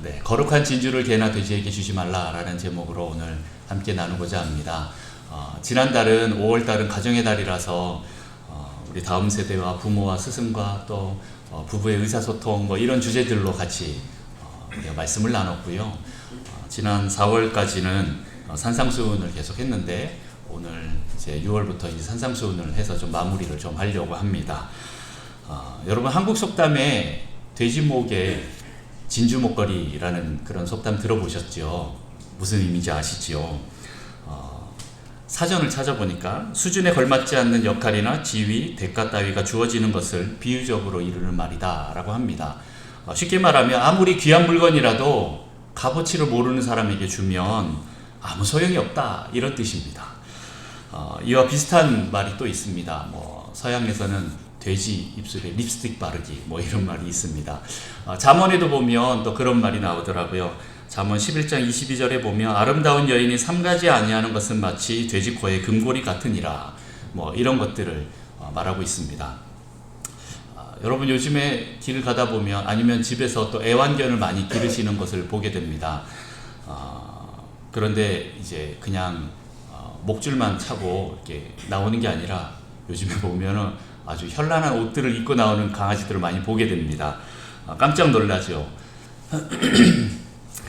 네, 거룩한 진주를 개나 돼지에게 주지 말라라는 제목으로 오늘 함께 나누고자 합니다. 지난달은 5월달은 가정의 달이라서 우리 다음 세대와 부모와 스승과 또 부부의 의사소통 뭐 이런 주제들로 같이 우리가 말씀을 나눴고요. 지난 4월까지는 산상수훈을 계속했는데 오늘 이제 6월부터 이제 산상수훈을 해서 좀 마무리를 좀 하려고 합니다. 여러분 한국 속담에 돼지목에 진주 목걸이라는 그런 속담 들어보셨죠? 무슨 의미인지 아시죠? 사전을 찾아보니까 수준에 걸맞지 않는 역할이나 지위, 대가 따위가 주어지는 것을 비유적으로 이르는 말이다 라고 합니다. 쉽게 말하면 아무리 귀한 물건이라도 값어치를 모르는 사람에게 주면 아무 소용이 없다 이런 뜻입니다. 이와 비슷한 말이 또 있습니다. 서양에서는 돼지 입술에 립스틱 바르기 뭐 이런 말이 있습니다. 잠언에도 보면 또 그런 말이 나오더라고요. 잠언 11장 22절에 보면 아름다운 여인이 삼가지 아니하는 것은 마치 돼지 코에 금고리 같으니라 뭐 이런 것들을 말하고 있습니다. 여러분 요즘에 길을 가다 보면 아니면 집에서 또 애완견을 많이 기르시는 것을 보게 됩니다. 그런데 이제 그냥 목줄만 차고 이렇게 나오는 게 아니라 요즘에 보면은 아주 현란한 옷들을 입고 나오는 강아지들을 많이 보게 됩니다. 깜짝 놀라죠.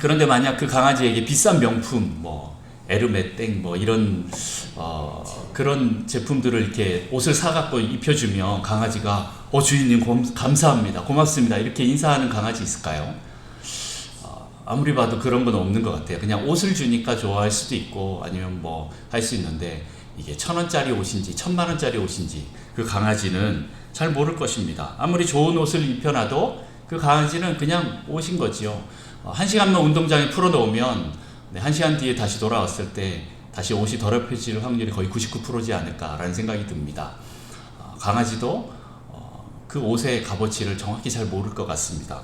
그런데 만약 그 강아지에게 비싼 명품, 뭐 에르메땡, 뭐 이런 그런 제품들을 이렇게 옷을 사갖고 입혀주면 강아지가 주인님 감사합니다, 고맙습니다 이렇게 인사하는 강아지 있을까요? 아무리 봐도 그런 건 없는 것 같아요. 그냥 옷을 주니까 좋아할 수도 있고 아니면 뭐 할 수 있는데 이게 1,000원짜리 옷인지 1,000만원짜리 옷인지 그 강아지는 잘 모를 것입니다. 아무리 좋은 옷을 입혀놔도 그 강아지는 그냥 옷인 거지요. 1시간만 운동장에 풀어놓으면 1시간 뒤에 다시 돌아왔을 때 다시 옷이 더럽혀질 확률이 거의 99%지 않을까라는 생각이 듭니다. 강아지도 그 옷의 값어치를 정확히 잘 모를 것 같습니다.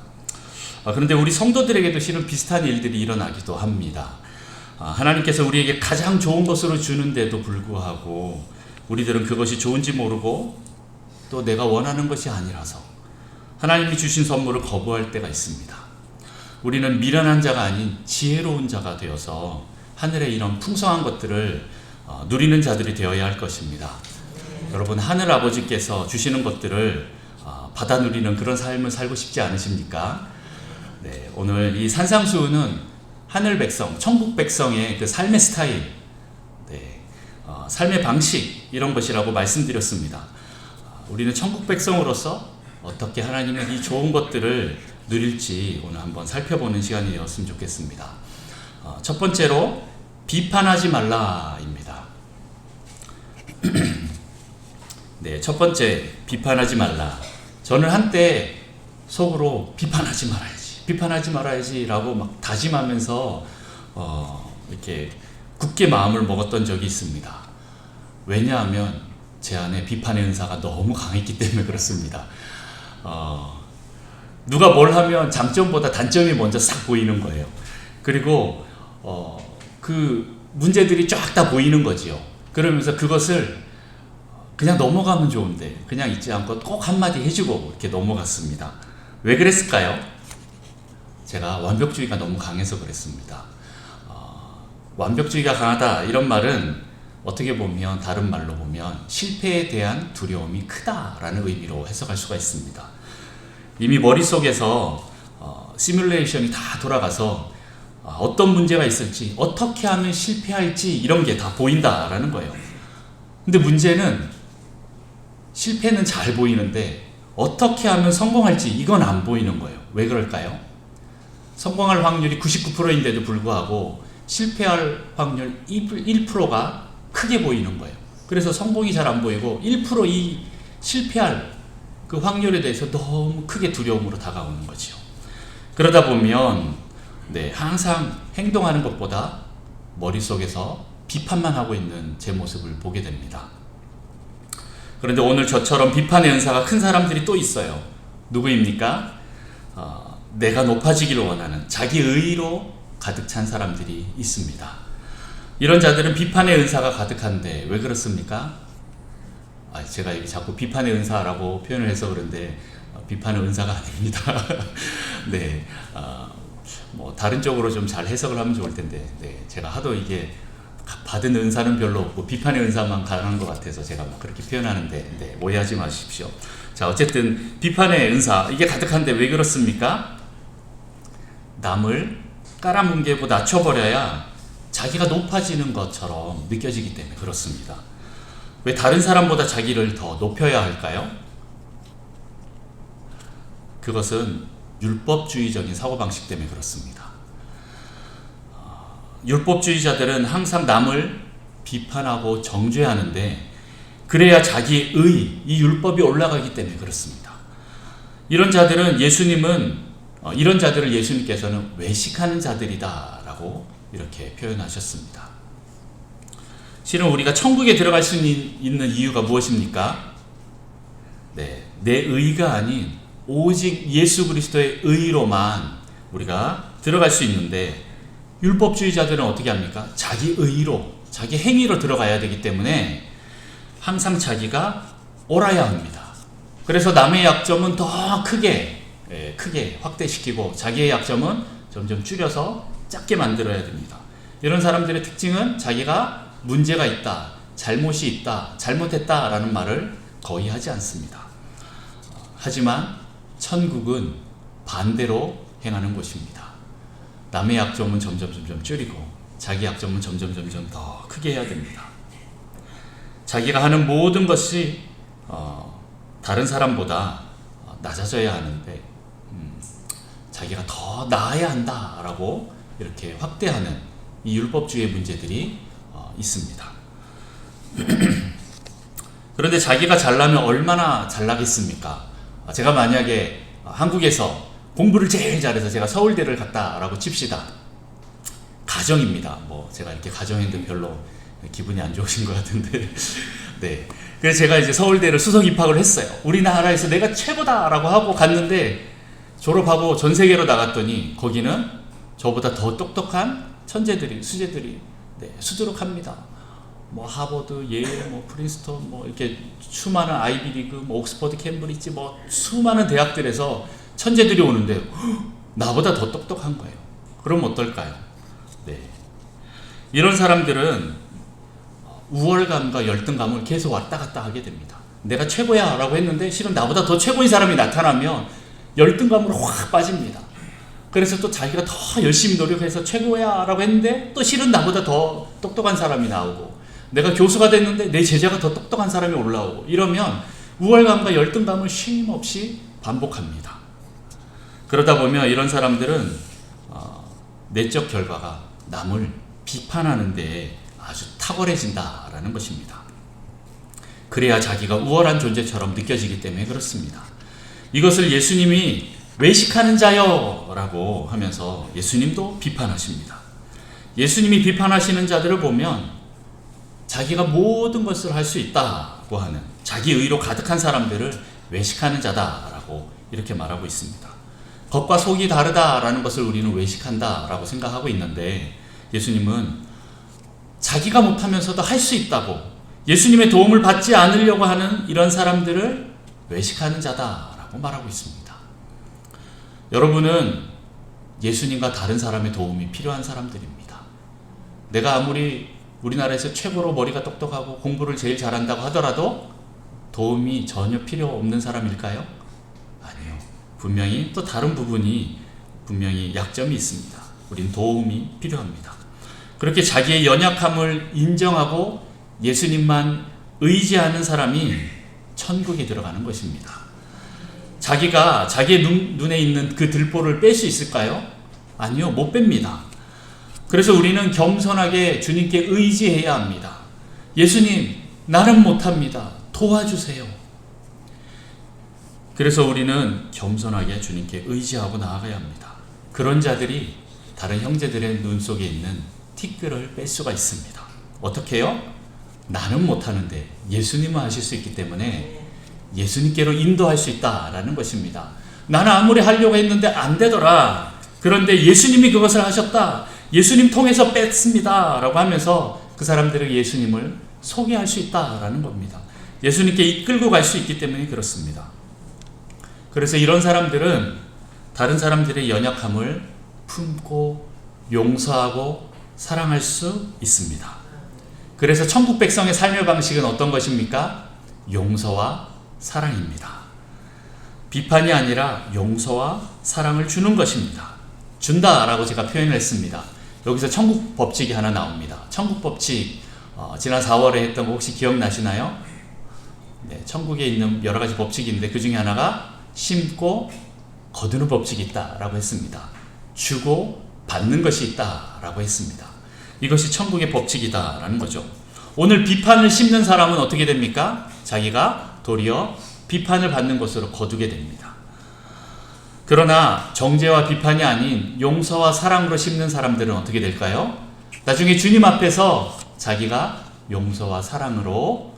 그런데 우리 성도들에게도 실은 비슷한 일들이 일어나기도 합니다. 하나님께서 우리에게 가장 좋은 것으로 주는데도 불구하고 우리들은 그것이 좋은지 모르고 또 내가 원하는 것이 아니라서 하나님이 주신 선물을 거부할 때가 있습니다. 우리는 미련한 자가 아닌 지혜로운 자가 되어서 하늘의 이런 풍성한 것들을 누리는 자들이 되어야 할 것입니다. 여러분 하늘 아버지께서 주시는 것들을 받아 누리는 그런 삶을 살고 싶지 않으십니까? 네, 오늘 이 산상수훈은 하늘 백성, 천국 백성의 그 삶의 스타일, 삶의 방식 이런 것이라고 말씀드렸습니다. 우리는 천국 백성으로서 어떻게 하나님의 이 좋은 것들을 누릴지 오늘 한번 살펴보는 시간이 되었으면 좋겠습니다. 첫 번째로 비판하지 말라입니다. 네, 첫 번째 비판하지 말라. 저는 한때 속으로 비판하지 말아야지 라고 막 다짐하면서 이렇게 굳게 마음을 먹었던 적이 있습니다. 왜냐하면 제 안에 비판의 은사가 너무 강했기 때문에 그렇습니다. 누가 뭘 하면 장점보다 단점이 먼저 싹 보이는 거예요. 그리고 그 문제들이 쫙 다 보이는 거지요. 그러면서 그것을 그냥 넘어가면 좋은데 그냥 잊지 않고 꼭 한마디 해주고 이렇게 넘어갔습니다. 왜 그랬을까요? 제가 완벽주의가 너무 강해서 그랬습니다. 완벽주의가 강하다 이런 말은 어떻게 보면 다른 말로 보면 실패에 대한 두려움이 크다라는 의미로 해석할 수가 있습니다. 이미 머릿속에서 시뮬레이션이 다 돌아가서 어떤 문제가 있을지 어떻게 하면 실패할지 이런 게 다 보인다라는 거예요. 근데 문제는 실패는 잘 보이는데 어떻게 하면 성공할지 이건 안 보이는 거예요. 왜 그럴까요? 성공할 확률이 99%인데도 불구하고 실패할 확률 1%가 크게 보이는 거예요. 그래서 성공이 잘 안 보이고 1% 이 실패할 그 확률에 대해서 너무 크게 두려움으로 다가오는 거죠. 그러다 보면 항상 행동하는 것보다 머릿속에서 비판만 하고 있는 제 모습을 보게 됩니다. 그런데 오늘 저처럼 비판의 은사가 큰 사람들이 또 있어요. 누구입니까? 내가 높아지기를 원하는 자기 의의로 가득 찬 사람들이 있습니다. 이런 자들은 비판의 은사가 가득한데 왜 그렇습니까? 제가 이게 자꾸 비판의 은사라고 표현을 해서 그런데 비판의 은사가 아닙니다. 네, 뭐 다른 쪽으로 좀 잘 해석을 하면 좋을 텐데, 제가 하도 이게 받은 은사는 별로 없고 비판의 은사만 가능한 것 같아서 제가 뭐 그렇게 표현하는데, 오해하지 마십시오. 자, 어쨌든 비판의 은사 이게 가득한데 왜 그렇습니까? 남을 깔아뭉개고 낮춰버려야 자기가 높아지는 것처럼 느껴지기 때문에 그렇습니다. 왜 다른 사람보다 자기를 더 높여야 할까요? 그것은 율법주의적인 사고방식 때문에 그렇습니다. 율법주의자들은 항상 남을 비판하고 정죄하는데, 그래야 자기의 이 율법이 올라가기 때문에 그렇습니다. 이런 자들을 예수님께서는 외식하는 자들이다라고 이렇게 표현하셨습니다. 실은 우리가 천국에 들어갈 수 있는 이유가 무엇입니까? 내 의가 아닌 오직 예수 그리스도의 의로만 우리가 들어갈 수 있는데, 율법주의자들은 어떻게 합니까? 자기 의로, 자기 행위로 들어가야 되기 때문에 항상 자기가 옳아야 합니다. 그래서 남의 약점은 더 크게 확대시키고 자기의 약점은 점점 줄여서 작게 만들어야 됩니다. 이런 사람들의 특징은 자기가 문제가 있다, 잘못이 있다, 잘못했다라는 말을 거의 하지 않습니다. 하지만 천국은 반대로 행하는 곳입니다. 남의 약점은 점점 줄이고 자기 약점은 점점 더 크게 해야 됩니다. 자기가 하는 모든 것이 다른 사람보다 낮아져야 하는데, 자기가 더 나아야 한다라고 이렇게 확대하는 이 율법주의의 문제들이 있습니다. 그런데 자기가 잘나면 얼마나 잘나겠습니까? 제가 만약에 한국에서 공부를 제일 잘해서 제가 서울대를 갔다라고 칩시다. 가정입니다. 뭐 제가 이렇게 가정했는데 별로 기분이 안 좋으신 것 같은데, 그래서 제가 이제 서울대를 수석 입학을 했어요. 우리나라에서 내가 최고다라고 하고 갔는데, 졸업하고 전 세계로 나갔더니 거기는 저보다 더 똑똑한 수재들이 수두룩합니다. 뭐 하버드, 예일, 뭐 프린스턴, 뭐 이렇게 수많은 아이비리그, 뭐 옥스퍼드, 캠브리지, 뭐 수많은 대학들에서 천재들이 오는데 나보다 더 똑똑한 거예요. 그럼 어떨까요? 이런 사람들은 우월감과 열등감을 계속 왔다 갔다 하게 됩니다. 내가 최고야 라고 했는데 실은 나보다 더 최고인 사람이 나타나면 열등감으로 확 빠집니다. 그래서 또 자기가 더 열심히 노력해서 최고야 라고 했는데 또 실은 나보다 더 똑똑한 사람이 나오고, 내가 교수가 됐는데 내 제자가 더 똑똑한 사람이 올라오고, 이러면 우월감과 열등감을 쉼 없이 반복합니다. 그러다 보면 이런 사람들은 내적 결과가 남을 비판하는 데 아주 탁월해진다라는 것입니다. 그래야 자기가 우월한 존재처럼 느껴지기 때문에 그렇습니다. 이것을 예수님이 외식하는 자여 라고 하면서 예수님도 비판하십니다. 예수님이 비판하시는 자들을 보면 자기가 모든 것을 할 수 있다고 하는 자기 의로 가득한 사람들을 외식하는 자다라고 이렇게 말하고 있습니다. 겉과 속이 다르다라는 것을 우리는 외식한다라고 생각하고 있는데, 예수님은 자기가 못하면서도 할 수 있다고, 예수님의 도움을 받지 않으려고 하는 이런 사람들을 외식하는 자다라고 말하고 있습니다. 여러분은 예수님과 다른 사람의 도움이 필요한 사람들입니다. 내가 아무리 우리나라에서 최고로 머리가 똑똑하고 공부를 제일 잘한다고 하더라도 도움이 전혀 필요 없는 사람일까요? 아니요. 분명히 또 다른 부분이 분명히 약점이 있습니다. 우린 도움이 필요합니다. 그렇게 자기의 연약함을 인정하고 예수님만 의지하는 사람이 천국에 들어가는 것입니다. 자기가 자기의 눈에 있는 그 들보를 뺄 수 있을까요? 아니요, 못 뺍니다. 그래서 우리는 겸손하게 주님께 의지해야 합니다. 예수님, 나는 못합니다. 도와주세요. 그래서 우리는 겸손하게 주님께 의지하고 나아가야 합니다. 그런 자들이 다른 형제들의 눈 속에 있는 티끌을 뺄 수가 있습니다. 어떻게 해요? 나는 못하는데 예수님은 하실 수 있기 때문에 예수님께로 인도할 수 있다라는 것입니다. 나는 아무리 하려고 했는데 안 되더라. 그런데 예수님이 그것을 하셨다. 예수님 통해서 뺐습니다. 라고 하면서 그 사람들에게 예수님을 소개할 수 있다라는 겁니다. 예수님께 이끌고 갈 수 있기 때문에 그렇습니다. 그래서 이런 사람들은 다른 사람들의 연약함을 품고 용서하고 사랑할 수 있습니다. 그래서 천국 백성의 삶의 방식은 어떤 것입니까? 용서와 사랑입니다. 비판이 아니라 용서와 사랑을 주는 것입니다. 준다라고 제가 표현을 했습니다. 여기서 천국 법칙이 하나 나옵니다. 천국 법칙, 지난 4월에 했던 거 혹시 기억나시나요? 네, 천국에 있는 여러 가지 법칙이 있는데 그 중에 하나가 심고 거두는 법칙이 있다라고 했습니다. 주고 받는 것이 있다라고 했습니다. 이것이 천국의 법칙이다라는 거죠. 오늘 비판을 심는 사람은 어떻게 됩니까? 자기가 도리어 비판을 받는 것으로 거두게 됩니다. 그러나 정죄와 비판이 아닌 용서와 사랑으로 심는 사람들은 어떻게 될까요? 나중에 주님 앞에서 자기가 용서와 사랑으로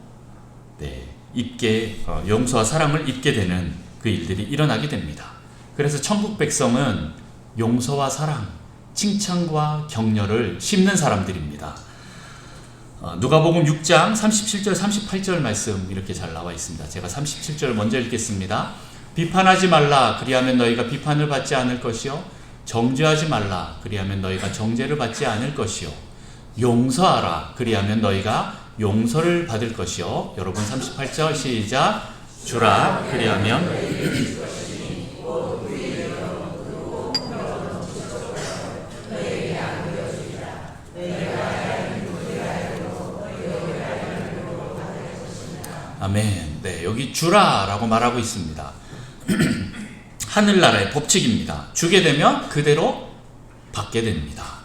용서와 사랑을 입게 되는 그 일들이 일어나게 됩니다. 그래서 천국 백성은 용서와 사랑, 칭찬과 격려를 심는 사람들입니다. 누가복음 6장 37절 38절 말씀 이렇게 잘 나와 있습니다. 제가 37절 먼저 읽겠습니다. 비판하지 말라 그리하면 너희가 비판을 받지 않을 것이요 정죄하지 말라 그리하면 너희가 정죄를 받지 않을 것이요 용서하라 그리하면 너희가 용서를 받을 것이요. 여러분 38절 시작. 주라 그리하면 아멘. 네, 여기 주라라고 말하고 있습니다. 하늘나라의 법칙입니다. 주게 되면 그대로 받게 됩니다.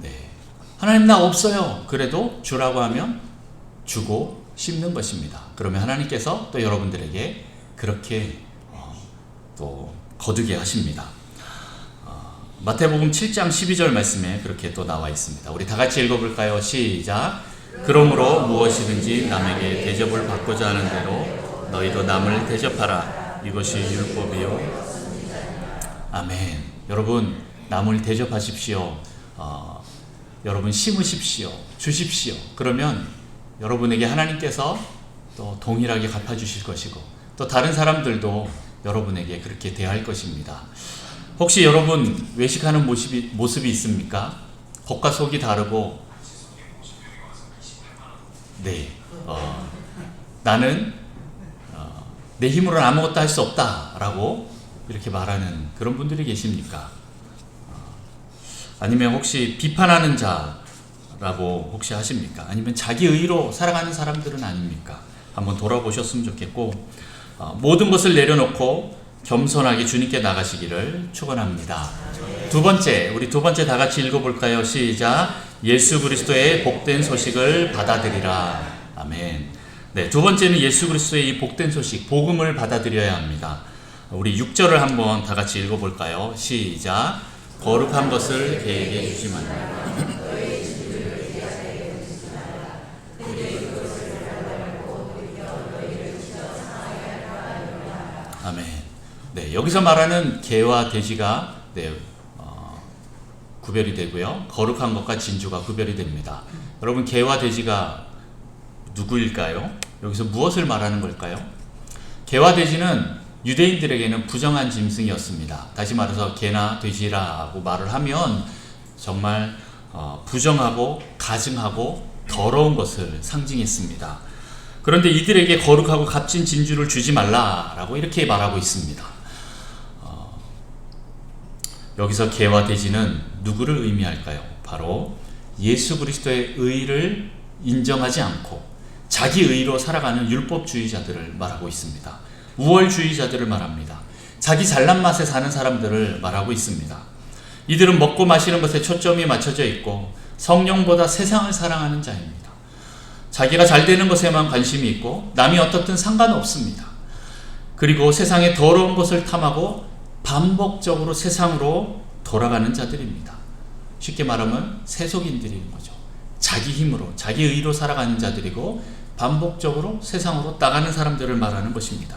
네, 하나님 나 없어요. 그래도 주라고 하면 주고 심는 것입니다. 그러면 하나님께서 또 여러분들에게 그렇게 또 거두게 하십니다. 마태복음 7장 12절 말씀에 그렇게 또 나와 있습니다. 우리 다 같이 읽어볼까요? 시작. 그러므로 무엇이든지 남에게 대접을 받고자 하는 대로 너희도 남을 대접하라. 이것이 율법이요. 아멘. 여러분 남을 대접하십시오. 여러분 심으십시오. 주십시오. 그러면 여러분에게 하나님께서 또 동일하게 갚아주실 것이고 또 다른 사람들도 여러분에게 그렇게 대할 것입니다. 혹시 여러분 외식하는 모습이 있습니까? 겉과 속이 다르고 나는 내 힘으로는 아무것도 할 수 없다라고 이렇게 말하는 그런 분들이 계십니까? 아니면 혹시 비판하는 자라고 혹시 하십니까? 아니면 자기 의로 살아가는 사람들은 아닙니까? 한번 돌아보셨으면 좋겠고 모든 것을 내려놓고 겸손하게 주님께 나가시기를 축원합니다. 우리 두 번째 다 같이 읽어볼까요? 시작. 예수 그리스도의 복된 소식을 받아들이라. 아멘. 네, 두 번째는 예수 그리스도의 이 복된 소식, 복음을 받아들여야 합니다. 우리 6절을 한번 다 같이 읽어볼까요? 시작. 거룩한 것을 계획해 주지 말라. 아멘. 네, 여기서 말하는 개와 돼지가 구별이 되고요. 거룩한 것과 진주가 구별이 됩니다. 여러분 개와 돼지가 누구일까요? 여기서 무엇을 말하는 걸까요? 개와 돼지는 유대인들에게는 부정한 짐승이었습니다. 다시 말해서 개나 돼지라고 말을 하면 정말 부정하고 가증하고 더러운 것을 상징했습니다. 그런데 이들에게 거룩하고 값진 진주를 주지 말라라고 이렇게 말하고 있습니다. 여기서 개와 돼지는 누구를 의미할까요? 바로 예수 그리스도의 의를 인정하지 않고 자기 의로 살아가는 율법주의자들을 말하고 있습니다. 우월주의자들을 말합니다. 자기 잘난 맛에 사는 사람들을 말하고 있습니다. 이들은 먹고 마시는 것에 초점이 맞춰져 있고 성령보다 세상을 사랑하는 자입니다. 자기가 잘 되는 것에만 관심이 있고 남이 어떻든 상관없습니다. 그리고 세상의 더러운 것을 탐하고 반복적으로 세상으로 돌아가는 자들입니다. 쉽게 말하면 세속인들인 거죠. 자기 힘으로, 자기 의로 살아가는 자들이고 반복적으로 세상으로 나가는 사람들을 말하는 것입니다.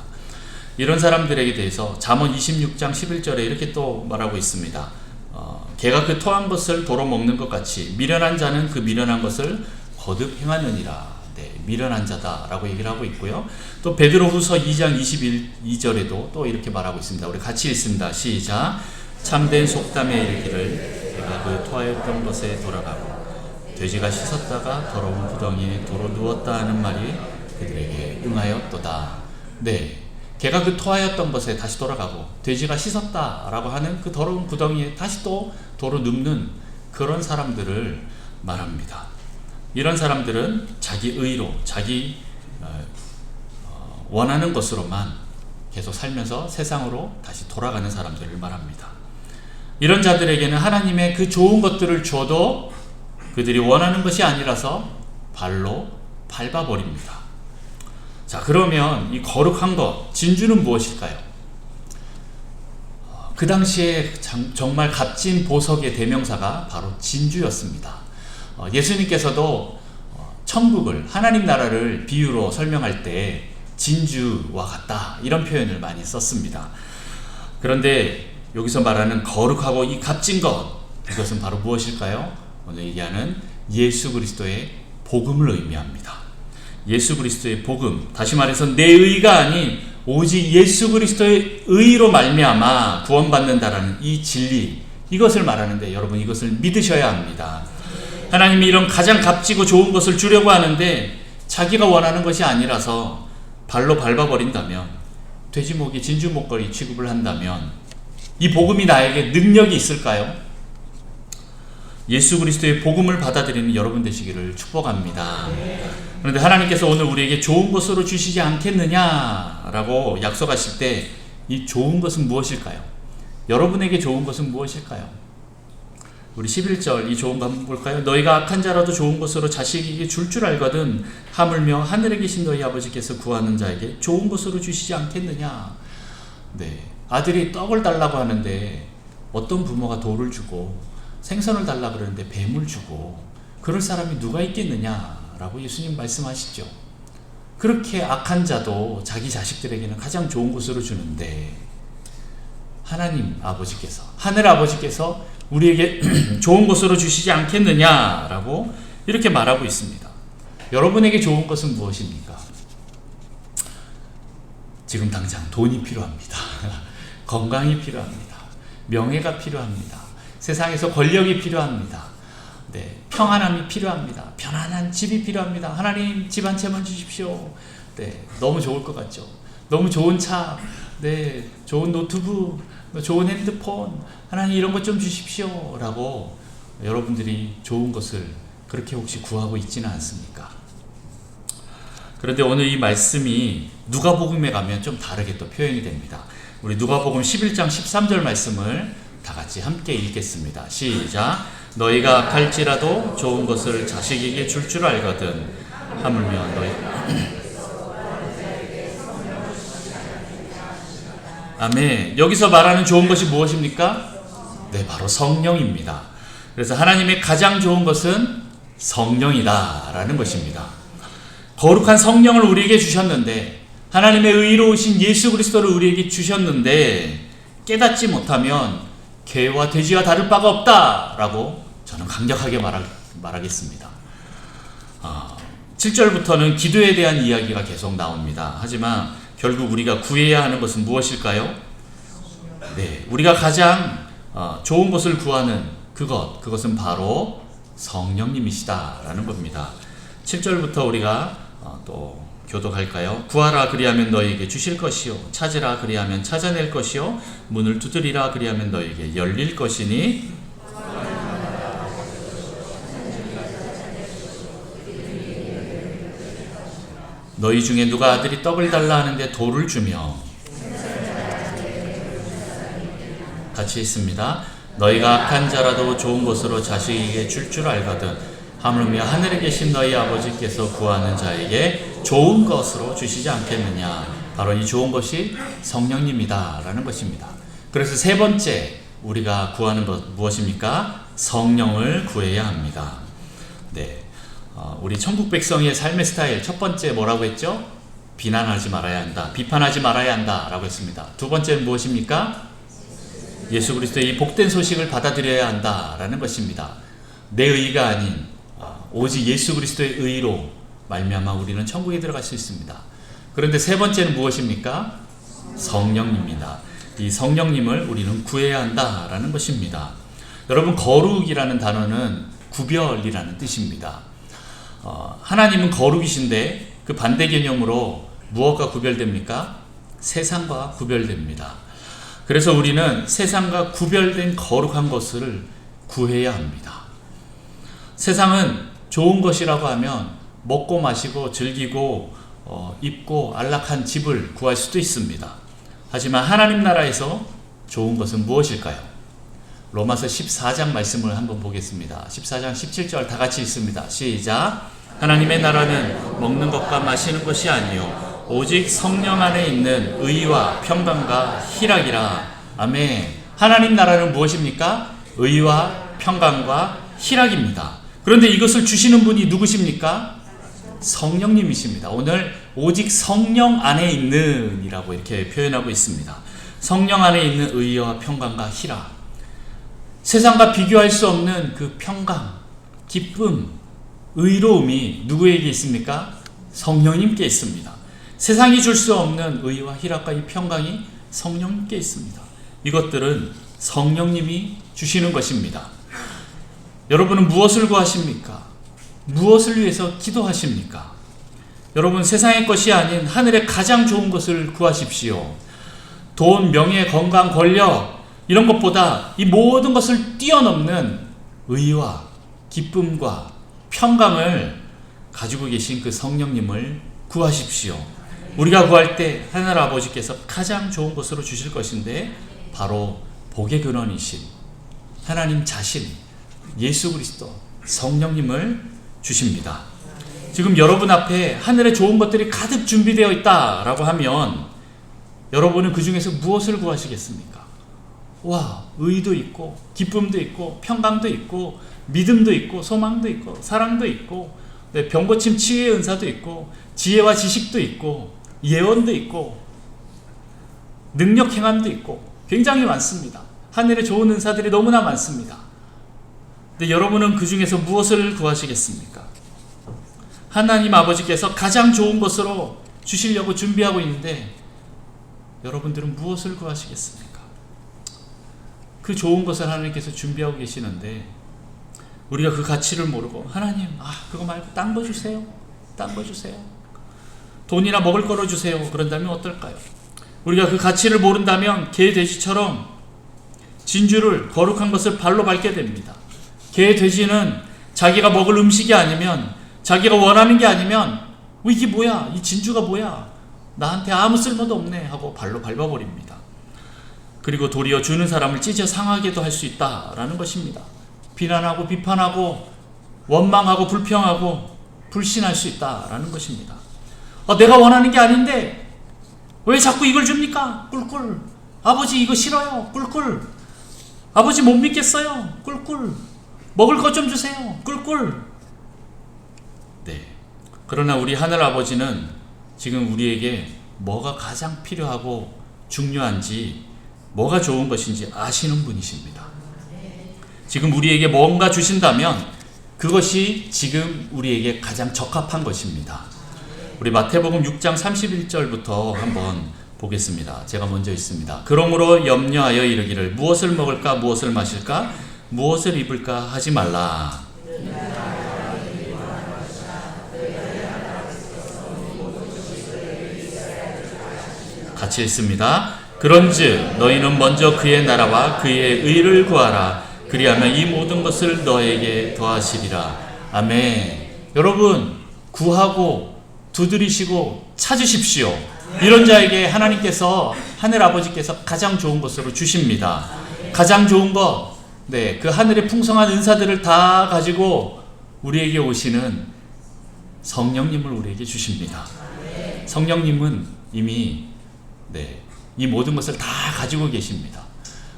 이런 사람들에게 대해서 잠언 26장 11절에 이렇게 또 말하고 있습니다. 개가 그 토한 것을 도로 먹는 것 같이 미련한 자는 그 미련한 것을 거듭 행하느니라. 미련한 자다라고 얘기를 하고 있고요. 또 베드로후서 2장 21절에도 또 이렇게 말하고 있습니다. 우리 같이 읽습니다. 시작. 참된 속담에 이르기를 내가 그 토하였던 것에 돌아가고 돼지가 씻었다가 더러운 구덩이에 도로 누웠다 하는 말이 그들에게 응하였도다. 네, 개가 그 토하였던 것에 다시 돌아가고 돼지가 씻었다라고 하는 그 더러운 구덩이에 다시 또 도로 눕는 그런 사람들을 말합니다. 이런 사람들은 자기 의로, 자기 원하는 것으로만 계속 살면서 세상으로 다시 돌아가는 사람들을 말합니다. 이런 자들에게는 하나님의 그 좋은 것들을 줘도 그들이 원하는 것이 아니라서 발로 밟아버립니다. 자, 그러면 이 거룩한 것, 진주는 무엇일까요? 그 당시에 정말 값진 보석의 대명사가 바로 진주였습니다. 예수님께서도 천국을, 하나님 나라를 비유로 설명할 때 진주와 같다 이런 표현을 많이 썼습니다. 그런데 여기서 말하는 거룩하고 이 값진 것, 이것은 바로 무엇일까요? 오늘 얘기하는 예수 그리스도의 복음을 의미합니다. 예수 그리스도의 복음, 다시 말해서 내 의가 아닌 오직 예수 그리스도의 의로 말미암아 구원받는다라는 이 진리, 이것을 말하는데 여러분 이것을 믿으셔야 합니다. 하나님이 이런 가장 값지고 좋은 것을 주려고 하는데 자기가 원하는 것이 아니라서 발로 밟아버린다면, 돼지목이 진주 목걸이 취급을 한다면 이 복음이 나에게 능력이 있을까요? 예수 그리스도의 복음을 받아들이는 여러분 되시기를 축복합니다. 그런데 하나님께서 오늘 우리에게 좋은 것으로 주시지 않겠느냐라고 약속하실 때 이 좋은 것은 무엇일까요? 여러분에게 좋은 것은 무엇일까요? 우리 11절 이 좋은 거 한번 볼까요? 너희가 악한 자라도 좋은 것으로 자식에게 줄 알거든 하물며 하늘에 계신 너희 아버지께서 구하는 자에게 좋은 것으로 주시지 않겠느냐. 네, 아들이 떡을 달라고 하는데 어떤 부모가 돌을 주고 생선을 달라고 그러는데 뱀을 주고 그럴 사람이 누가 있겠느냐라고 예수님 말씀하시죠. 그렇게 악한 자도 자기 자식들에게는 가장 좋은 것으로 주는데 하나님 아버지께서, 하늘 아버지께서 우리에게 좋은 것으로 주시지 않겠느냐라고 이렇게 말하고 있습니다. 여러분에게 좋은 것은 무엇입니까? 지금 당장 돈이 필요합니다. 건강이 필요합니다. 명예가 필요합니다. 세상에서 권력이 필요합니다. 네, 평안함이 필요합니다. 편안한 집이 필요합니다. 하나님 집 한 채만 주십시오. 네, 너무 좋을 것 같죠. 너무 좋은 차, 네, 좋은 노트북, 좋은 핸드폰, 하나님 이런 것 좀 주십시오 라고 여러분들이 좋은 것을 그렇게 혹시 구하고 있지는 않습니까? 그런데 오늘 이 말씀이 누가복음에 가면 좀 다르게 또 표현이 됩니다. 우리 누가복음 11장 13절 말씀을 다 같이 함께 읽겠습니다. 시작. 너희가 악할지라도 좋은 것을 자식에게 줄 알거든 하물며 너희 아멘. 여기서 말하는 좋은 것이 무엇입니까? 네, 바로 성령입니다. 그래서 하나님의 가장 좋은 것은 성령이다 라는 것입니다. 거룩한 성령을 우리에게 주셨는데, 하나님의 의로우신 예수 그리스도를 우리에게 주셨는데 깨닫지 못하면 개와 돼지와 다를 바가 없다라고 저는 강력하게 말하겠습니다. 7절부터는 기도에 대한 이야기가 계속 나옵니다. 하지만 결국 우리가 구해야 하는 것은 무엇일까요? 네, 우리가 가장 좋은 것을 구하는 그것은 바로 성령님이시다라는 겁니다. 7절부터 우리가 또 교독할까요? 구하라 그리하면 너희에게 주실 것이요, 찾으라 그리하면 찾아낼 것이요, 문을 두드리라 그리하면 너희에게 열릴 것이니 너희 중에 누가 아들이 떡을 달라 하는데 돌을 주며, 같이 있습니다. 너희가 악한 자라도 좋은 것으로 자식에게 줄 알거든 하물며 하늘에 계신 너희 아버지께서 구하는 자에게 좋은 것으로 주시지 않겠느냐. 바로 이 좋은 것이 성령님이다 라는 것입니다. 그래서 세 번째 우리가 구하는 것 무엇입니까? 성령을 구해야 합니다. 네, 우리 천국 백성의 삶의 스타일 첫 번째 뭐라고 했죠? 비난하지 말아야 한다, 비판하지 말아야 한다 라고 했습니다. 두 번째는 무엇입니까? 예수 그리스도의 이 복된 소식을 받아들여야 한다 라는 것입니다. 내 의가 아닌 오직 예수 그리스도의 의로 말미암아 우리는 천국에 들어갈 수 있습니다. 그런데 세 번째는 무엇입니까? 성령입니다. 이 성령님을 우리는 구해야 한다라는 것입니다. 여러분, 거룩이라는 단어는 구별이라는 뜻입니다. 하나님은 거룩이신데 그 반대 개념으로 무엇과 구별됩니까? 세상과 구별됩니다. 그래서 우리는 세상과 구별된 거룩한 것을 구해야 합니다. 세상은 좋은 것이라고 하면 먹고 마시고 즐기고 입고 안락한 집을 구할 수도 있습니다. 하지만 하나님 나라에서 좋은 것은 무엇일까요? 로마서 14장 말씀을 한번 보겠습니다. 14장 17절 다 같이 읽습니다. 시작. 하나님의 나라는 먹는 것과 마시는 것이 아니요 오직 성령 안에 있는 의와 평강과 희락이라. 아멘. 하나님 나라는 무엇입니까? 의와 평강과 희락입니다. 그런데 이것을 주시는 분이 누구십니까? 성령님이십니다. 오늘 오직 성령 안에 있는 이라고 이렇게 표현하고 있습니다. 성령 안에 있는 의와 평강과 희락. 세상과 비교할 수 없는 그 평강, 기쁨, 의로움이 누구에게 있습니까? 성령님께 있습니다. 세상이 줄 수 없는 의와 희락과 이 평강이 성령님께 있습니다. 이것들은 성령님이 주시는 것입니다. 여러분은 무엇을 구하십니까? 무엇을 위해서 기도하십니까? 여러분, 세상의 것이 아닌 하늘의 가장 좋은 것을 구하십시오. 돈, 명예, 건강, 권력 이런 것보다 이 모든 것을 뛰어넘는 의와 기쁨과 평강을 가지고 계신 그 성령님을 구하십시오. 우리가 구할 때 하늘 아버지께서 가장 좋은 것으로 주실 것인데 바로 복의 근원이신 하나님 자신, 예수 그리스도 성령님을 주십니다. 지금 여러분 앞에 하늘의 좋은 것들이 가득 준비되어 있다라고 하면 여러분은 그 중에서 무엇을 구하시겠습니까? 와, 의도 있고 기쁨도 있고 평강도 있고 믿음도 있고 소망도 있고 사랑도 있고 병고침 치유의 은사도 있고 지혜와 지식도 있고 예언도 있고 능력 행함도 있고 굉장히 많습니다. 하늘의 좋은 은사들이 너무나 많습니다. 근데 여러분은 그 중에서 무엇을 구하시겠습니까? 하나님 아버지께서 가장 좋은 것으로 주시려고 준비하고 있는데 여러분들은 무엇을 구하시겠습니까? 그 좋은 것을 하나님께서 준비하고 계시는데 우리가 그 가치를 모르고 하나님, 그거 말고 딴 거 주세요. 딴 거 주세요. 돈이나 먹을 거로 주세요. 그런다면 어떨까요? 우리가 그 가치를 모른다면 개, 돼지처럼 진주를 거룩한 것을 발로 밟게 됩니다. 개, 돼지는 자기가 먹을 음식이 아니면 자기가 원하는 게 아니면 이게 뭐야? 이 진주가 뭐야? 나한테 아무 쓸모도 없네 하고 발로 밟아버립니다. 그리고 도리어 주는 사람을 찢어 상하게도 할 수 있다라는 것입니다. 비난하고 비판하고 원망하고 불평하고 불신할 수 있다라는 것입니다. 내가 원하는 게 아닌데 왜 자꾸 이걸 줍니까? 꿀꿀. 아버지 이거 싫어요. 꿀꿀. 아버지 못 믿겠어요. 꿀꿀. 먹을 것 좀 주세요. 꿀꿀. 네. 그러나 우리 하늘 아버지는 지금 우리에게 뭐가 가장 필요하고 중요한지, 뭐가 좋은 것인지 아시는 분이십니다. 지금 우리에게 뭔가 주신다면 그것이 지금 우리에게 가장 적합한 것입니다. 우리 마태복음 6장 31절부터 한번 보겠습니다. 제가 먼저 읽습니다. 그러므로 염려하여 이르기를 무엇을 먹을까 무엇을 마실까 무엇을 입을까 하지 말라. 같이 읽습니다. 그런즉 너희는 먼저 그의 나라와 그의 의를 구하라. 그리하면 이 모든 것을 너에게 더하시리라. 아멘. 여러분, 구하고 두드리시고 찾으십시오. 이런 자에게 하나님께서, 하늘 아버지께서 가장 좋은 것으로 주십니다. 가장 좋은 것, 그 하늘의 풍성한 은사들을 다 가지고 우리에게 오시는 성령님을 우리에게 주십니다. 성령님은 이미 이 모든 것을 다 가지고 계십니다.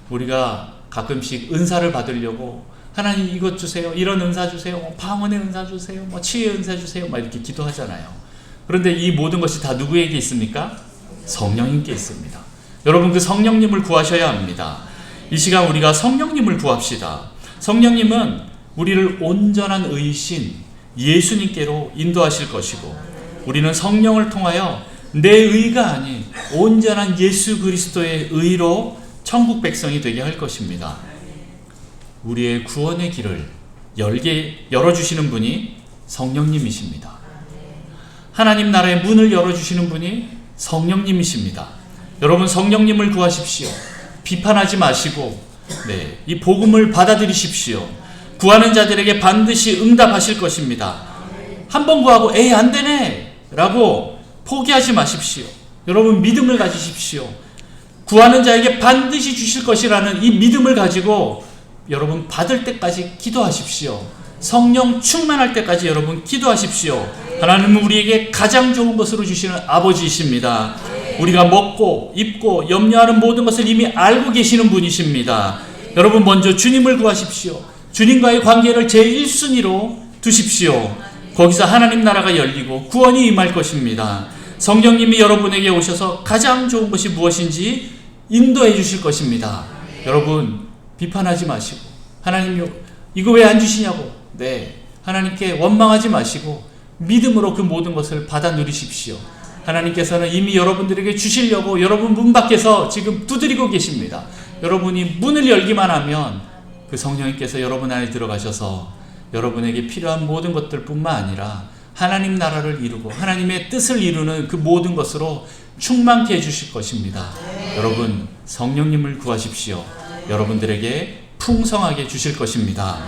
우리가 가끔씩 은사를 받으려고 하나님 이것 주세요, 이런 은사 주세요, 방언의 은사 주세요, 치유의 은사 주세요 이렇게 기도하잖아요. 그런데 이 모든 것이 다 누구에게 있습니까? 성령님께 있습니다. 여러분, 그 성령님을 구하셔야 합니다. 이 시간 우리가 성령님을 구합시다. 성령님은 우리를 온전한 의신 예수님께로 인도하실 것이고 우리는 성령을 통하여 내 의가 아닌 온전한 예수 그리스도의 의로 천국 백성이 되게 할 것입니다. 우리의 구원의 길을 열어주시는 분이 성령님이십니다. 하나님 나라의 문을 열어주시는 분이 성령님이십니다. 여러분, 성령님을 구하십시오. 비판하지 마시고 이 복음을 받아들이십시오. 구하는 자들에게 반드시 응답하실 것입니다. 한 번 구하고 에이 안 되네 라고 포기하지 마십시오. 여러분, 믿음을 가지십시오. 구하는 자에게 반드시 주실 것이라는 이 믿음을 가지고 여러분 받을 때까지 기도하십시오. 성령 충만할 때까지 여러분 기도하십시오. 하나님은 우리에게 가장 좋은 것으로 주시는 아버지이십니다. 우리가 먹고 입고 염려하는 모든 것을 이미 알고 계시는 분이십니다. 여러분, 먼저 주님을 구하십시오. 주님과의 관계를 제1순위로 두십시오. 거기서 하나님 나라가 열리고 구원이 임할 것입니다. 성령님이 여러분에게 오셔서 가장 좋은 것이 무엇인지 인도해 주실 것입니다. 여러분, 비판하지 마시고 하나님 이거 왜 안 주시냐고 하나님께 원망하지 마시고 믿음으로 그 모든 것을 받아 누리십시오. 하나님께서는 이미 여러분들에게 주시려고 여러분 문 밖에서 지금 두드리고 계십니다. 여러분이 문을 열기만 하면 그 성령님께서 여러분 안에 들어가셔서 여러분에게 필요한 모든 것들 뿐만 아니라 하나님 나라를 이루고 하나님의 뜻을 이루는 그 모든 것으로 충만케 해주실 것입니다. 여러분, 성령님을 구하십시오. 여러분들에게 풍성하게 주실 것입니다.